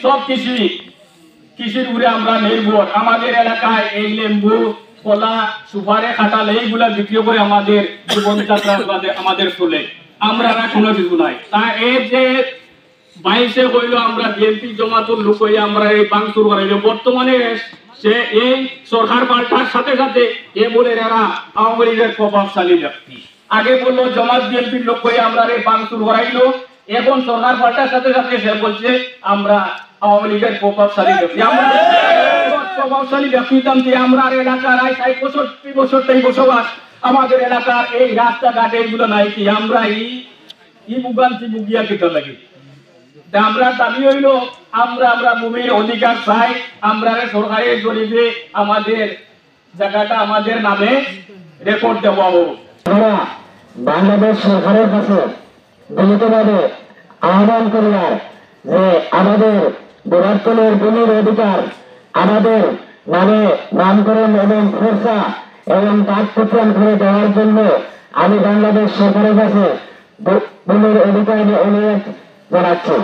সব কৃষির উপরে আমরা নির্ভর। আমাদের এলাকায় এই লেম্বু, কলা, সুপারি, কাঁঠাল এইগুলা বিক্রি করে আমাদের জীবনযাত্রা আমাদের চলে। আমরা কোনো কিছু নাই। তা এই যে 22-এ হইলো আমরা বিএনপি জমাতুর লোক হয়ে আমরা এই ভাঙচুর করাইলো। বর্তমানে সে এই সরকার পাল্টার সাথে সাথে এ বলে এরা আওয়ামী লীগের প্রভাবশালী ব্যক্তি। আগে বললো জমাত বিএনপির লোক হয়ে আমরা এই ভাঙচুর করাইলো, এখন সরকার পাল্টার সাথে সাথে সে বলছে আমরা আওয়ামী লীগের প্রভাবশালী ব্যক্তি। আমরা প্রভাবশালী ব্যক্তি আমরা এলাকার 65 বছর থেকে বসবাস, আমাদের এলাকার এই রাস্তাঘাট এইগুলো নাই কি আমরা ই মুগান্তি মুগিয়া কিতা লাগে। আমরা দাবি হইল আমরা ভূমির অধিকার চাই। আমরা সরকারের জরিপে আমাদের জায়গাটা আমাদের নামে রেকর্ড দেওয়া হোক। বাংলাদেশ সরকারের কাছে দলিতভাবে আহ্বান করলাম যে আমাদের বিরাটনের ভূমির অধিকার আমাদের নামে নামকরণ এবং খরচা এবং কাগপত্র করে দেওয়ার জন্য আমি বাংলাদেশ সরকারের কাছে ভূমির অধিকার অনুরোধ জানাচ্ছি।